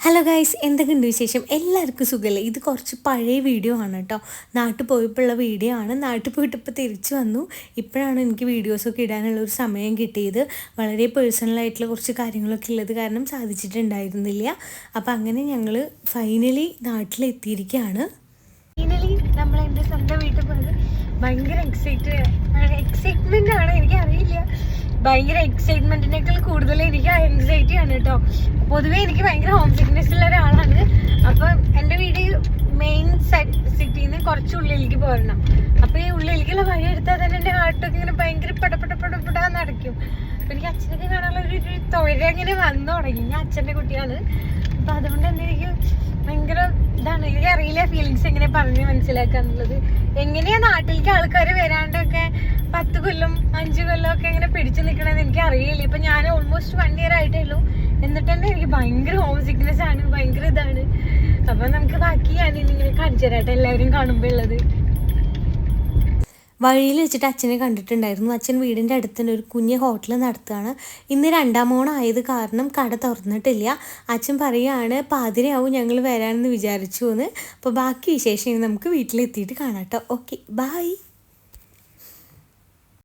Hello guys, എന്തൊക്കെയുണ്ട് വിശേഷം? എല്ലാവർക്കും സുഖമല്ലേ? ഇത് കുറച്ച് പഴയ വീഡിയോ ആണ് കേട്ടോ. നാട്ടിൽ പോയപ്പോഴുള്ള വീഡിയോ ആണ്. നാട്ടിൽ പോയിട്ട് ഇപ്പോൾ തിരിച്ചു വന്നു. ഇപ്പോഴാണ് എനിക്ക് വീഡിയോസൊക്കെ ഇടാനുള്ള ഒരു സമയം കിട്ടിയത്. വളരെ പേഴ്സണലായിട്ടുള്ള കുറച്ച് കാര്യങ്ങളൊക്കെ ഉള്ളത് കാരണം സാധിച്ചിട്ടുണ്ടായിരുന്നില്ല. അപ്പോൾ അങ്ങനെ ഞങ്ങൾ ഫൈനലി നാട്ടിലെത്തിയിരിക്കുകയാണ്. ഫൈനലി നമ്മൾ എൻ്റെ സ്വന്തം വീട്ടിൽ പോയത് ഭയങ്കര എക്സൈറ്റ്മെൻ്റ് ആണ്. എനിക്കറിയില്ല, ഭയങ്കര എക്സൈറ്റ്മെൻറ്റിനേക്കാൾ കൂടുതൽ എനിക്ക് ആൻസൈറ്റി ആണ് കേട്ടോ. പൊതുവേ എനിക്ക് ഭയങ്കര ഹോം സിക്നെസ് ഉള്ള ഒരാളാണ്. അപ്പം എൻ്റെ വീട് മെയിൻ സിറ്റിയിൽ നിന്ന് കുറച്ച് ഉള്ളിലേക്ക് പോരണം. അപ്പോൾ ഈ ഉള്ളിലേക്കുള്ള വഴി എടുത്താൽ തന്നെ എൻ്റെ ഹാർട്ടൊക്കെ ഇങ്ങനെ ഭയങ്കര പെടപ്പെടാന്ന് അടയ്ക്കും. അപ്പം എനിക്ക് അച്ഛനൊക്കെ കാണാനുള്ള ഒരു തൊഴിൽ അങ്ങനെ വന്നു തുടങ്ങി. ഞാൻ അച്ഛൻ്റെ കുട്ടിയാണ്. അപ്പം അതുകൊണ്ട് തന്നെ എനിക്ക് ഭയങ്കര ഇതാണ്. എനിക്കറിയില്ല ഫീലിങ്സ് എങ്ങനെ പറഞ്ഞ് മനസ്സിലാക്കാന്നുള്ളത്. എങ്ങനെയാ നാട്ടിലേക്ക് ആൾക്കാർ വരാണ്ടൊക്കെ 10 കൊല്ലം 5 കൊല്ലം ഒക്കെ ഇങ്ങനെ പിടിച്ചു നിൽക്കണമെന്ന് എനിക്ക് അറിയില്ല. ഇപ്പം ഞാൻ ഓൾമോസ്റ്റ് 1 ഇയർ ആയിട്ടേ ഉള്ളൂ. എന്നിട്ട് തന്നെ എനിക്ക് ഭയങ്കര ഹോം സിക്നെസ് ആണ്, ഭയങ്കര ഇതാണ്. അപ്പം നമുക്ക് ബാക്കി ഞാനിങ്ങനെ കാണിച്ചു തരാട്ടെ എല്ലാവരും കാണുമ്പോൾ ഉള്ളത്. വഴിയിൽ വെച്ചിട്ട് അച്ഛനെ കണ്ടിട്ടുണ്ടായിരുന്നു. അച്ഛൻ വീടിൻ്റെ അടുത്ത് തന്നെ ഒരു കുഞ്ഞ് ഹോട്ടൽ നടത്തുകയാണ്. ഇന്ന് 2ാം ഓണമായത് കാരണം കട തുറന്നിട്ടില്ല. അച്ഛൻ പറയുകയാണ് പാതിരയാവും ഞങ്ങൾ വരാമെന്ന് വിചാരിച്ചു എന്ന്. അപ്പോൾ ബാക്കി വിശേഷം നമുക്ക് വീട്ടിലെത്തിയിട്ട് കാണാം കേട്ടോ. Okay, by.